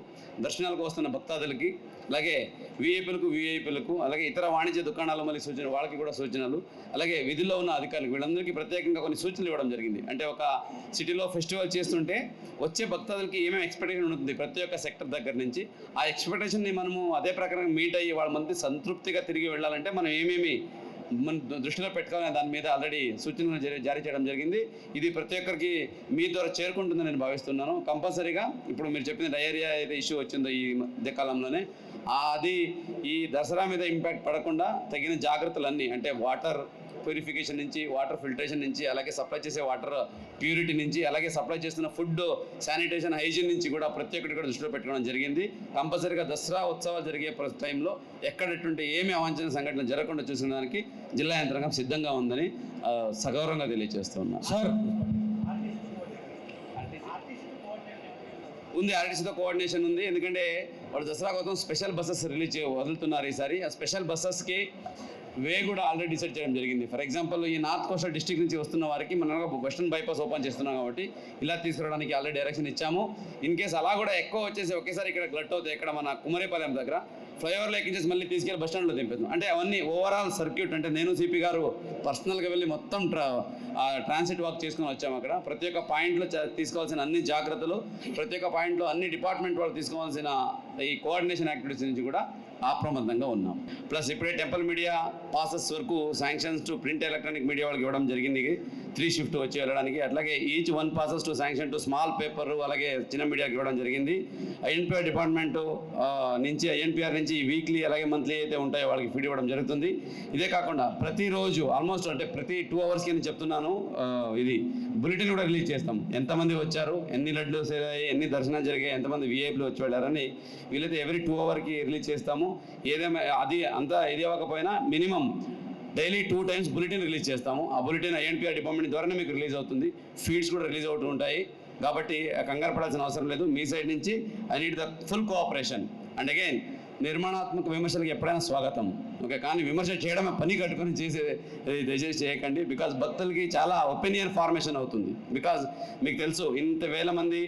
దర్శనాలకు వస్తున్న భక్తాదులకి, అలాగే విఐపీలకు, అలాగే ఇతర వాణిజ్య దుకాణాలు మళ్ళీ సూచన వాళ్ళకి కూడా సూచనలు, అలాగే విధుల్లో ఉన్న అధికారులకు వీళ్ళందరికీ ప్రత్యేకంగా కొన్ని సూచనలు ఇవ్వడం జరిగింది. అంటే ఒక సిటీలో ఫెస్టివల్ చేస్తుంటే వచ్చే భక్తాదులకి ఏమేమి ఎక్స్పెక్టేషన్ ఉంటుంది ప్రతి ఒక్క సెక్టర్ దగ్గర నుంచి, ఆ ఎక్స్పెక్టేషన్ని మనము అదే ప్రకారం మీట్ అయ్యి వాళ్ళ మంది సంతృప్తిగా తిరిగి వెళ్ళాలంటే మనం ఏమేమి మన దృష్టిలో పెట్టుకోవాలని దాని మీద ఆల్రెడీ సూచనలు జారీ చేయడం జరిగింది. ఇది ప్రతి ఒక్కరికి మీ ద్వారా చేరుకుంటుందని నేను భావిస్తున్నాను. కంపల్సరీగా ఇప్పుడు మీరు చెప్పిన డయేరియా ఏదైతే ఇష్యూ వచ్చిందో ఈ మధ్య కాలంలోనే, అది ఈ దసరా మీద ఇంపాక్ట్ పడకుండా తగిన జాగ్రత్తలన్నీ, అంటే వాటర్ ప్యూరిఫికేషన్ నుంచి, వాటర్ ఫిల్టరేషన్ నుంచి, అలాగే సప్లై చేసే వాటర్ ప్యూరిటీ నుంచి, అలాగే సప్లై చేస్తున్న ఫుడ్ శానిటేషన్ హైజీన్ నుంచి కూడా ప్రతి ఒక్కటి కూడా దృష్టిలో పెట్టుకోవడం జరిగింది. కంపల్సరీగా దసరా ఉత్సవాలు జరిగే టైంలో ఎక్కడెటువంటి ఏమి అవాంఛనీయ సంఘటనలు జరగకుండా చూసుకోవడానికి జిల్లా యంత్రాంగం సిద్ధంగా ఉందని సగౌరవంగా తెలియజేస్తున్నాను. సార్ ఉంది, ఆర్టీసీతో కోఆర్డినేషన్ ఉంది. ఎందుకంటే వాళ్ళు దసరా కోసం స్పెషల్ బస్సెస్ వదులుతున్నారు ఈసారి. ఆ స్పెషల్ బస్సెస్కి వే కూడా ఆల్రెడీ డిసైడ్ చేయడం జరిగింది. ఫర్ ఎగ్జాంపుల్ ఈ నార్త్ కోస్టల్ డిస్ట్రిక్ట్ నుంచి వస్తున్న వారికి మనం వెస్టర్న్ బైపాస్ ఓపెన్ చేస్తున్నాం కాబట్టి ఇలా తీసుకురావడానికి ఆల్రెడీ డైరెక్షన్ ఇచ్చాము. ఇన్ కేసు అలా కూడా ఎక్కువ వచ్చేసి ఒకేసారి ఇక్కడ గ్లట్ అవుతాయి, ఇక్కడ మన కుమరేపాలెం దగ్గర ఫ్లైఓవర్లో ఎక్కించేసి మళ్ళీ తీసుకెళ్ళి బస్ స్టాండ్లో దింపేద్దాం. అంటే అవన్నీ ఓవరాల్ సర్క్యూట్, అంటే నేను సిపి గారు పర్సనల్గా వెళ్ళి మొత్తం ట్రాన్సిట్ వాక్ చేసుకొని వచ్చాము. అక్కడ ప్రతి ఒక్క పాయింట్లో తీసుకోవాల్సిన అన్ని జాగ్రత్తలు, ప్రతి ఒక్క పాయింట్లో అన్ని డిపార్ట్మెంట్ వాళ్ళు తీసుకోవాల్సిన ఈ కోఆర్డినేషన్ యాక్టివిటీస్ నుంచి కూడా అప్రమత్తంగా ఉన్నాం. ప్లస్ ఇప్పుడే టెంపుల్ మీడియా పాసెస్ వరకు sanctions to print electronic media వాళ్ళకి ఇవ్వడం జరిగింది, 3 షిఫ్ట్ వచ్చి వెళ్ళడానికి. అట్లాగే each 1 passes to sanction to small paper, అలాగే చిన్న మీడియాకి ఇవ్వడం జరిగింది. ఐఎన్పిఆర్ డిపార్ట్మెంట్ నుంచి, ఐఎన్పిఆర్ నుంచి వీక్లీ అలాగే మంత్లీ అయితే ఉంటాయో వాళ్ళకి ఫీడ్ ఇవ్వడం జరుగుతుంది. ఇదే కాకుండా ప్రతిరోజు ఆల్మోస్ట్ అంటే ప్రతి 2 అవర్స్కి నేను చెప్తున్నాను, ఇది బులెటిన్ కూడా రిలీజ్ చేస్తాం. ఎంతమంది వచ్చారు, ఎన్ని లడ్లు సేల్ అయ్యాయి, ఎన్ని దర్శనాలు జరిగాయి, ఎంతమంది విఐపీలు వచ్చి వెళ్ళారని వీళ్ళైతే ఎవ్రీ 2 అవర్కి రిలీజ్ చేస్తాము. ఏదేమైనా అది అంతా ఇది అవ్వకపోయినా minimum daily 2 times bulletin release చేస్తాము. ఆ బులెటిన్ ఐఎన్పిఆర్ డిపార్ట్మెంట్ ద్వారానే మీకు రిలీజ్ అవుతుంది. ఫీడ్స్ కూడా రిలీజ్ అవుతూ ఉంటాయి. కాబట్టి కంగారు పడాల్సిన అవసరం లేదు. మీ సైడ్ నుంచి I need the full cooperation. And again నిర్మాణాత్మక విమర్శలకు ఎప్పుడైనా స్వాగతం, ఓకే, కానీ విమర్శ చేయడమే పని కట్టుకొని దయచేసి చేయకండి. బికాజ్ భక్తులకి చాలా ఒపీనియన్ ఫార్మేషన్ అవుతుంది. బికాజ్ మీకు తెలుసు ఇంత వేల మంది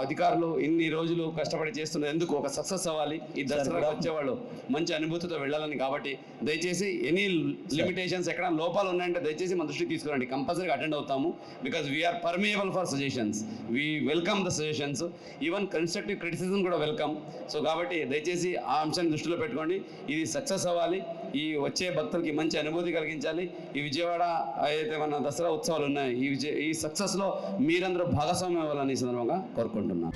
అధికారులు ఇన్ని రోజులు కష్టపడి చేస్తున్నది ఎందుకు, ఒక సక్సెస్ అవ్వాలి, ఈ దసరా వచ్చేవాళ్ళు మంచి అనుభూతితో వెళ్ళాలని. కాబట్టి దయచేసి ఎనీ లిమిటేషన్స్ ఎక్కడ లోపాలు ఉన్నాయంటే దయచేసి మన దృష్టికి తీసుకురండి. కంపల్సరీగా అటెండ్ అవుతాము. Because we are permeable for suggestions, we welcome the suggestions, even constructive criticism కూడా వెల్కమ్. సో కాబట్టి దయచేసి ఆ అంశాన్ని దృష్టిలో పెట్టుకోండి. ఇది సక్సెస్ అవ్వాలి, ఈ వచ్చే భక్తులకి మంచి అనుభూతి కలిగించాలి. ఈ విజయవాడ ఏదైతే మన దసరా ఉత్సవాలు ఉన్నాయి, ఈ సక్సెస్లో మీరందరూ భాగస్వామ్యం అవ్వాలని ఈ సందర్భంగా కోరుకుంటున్నాను.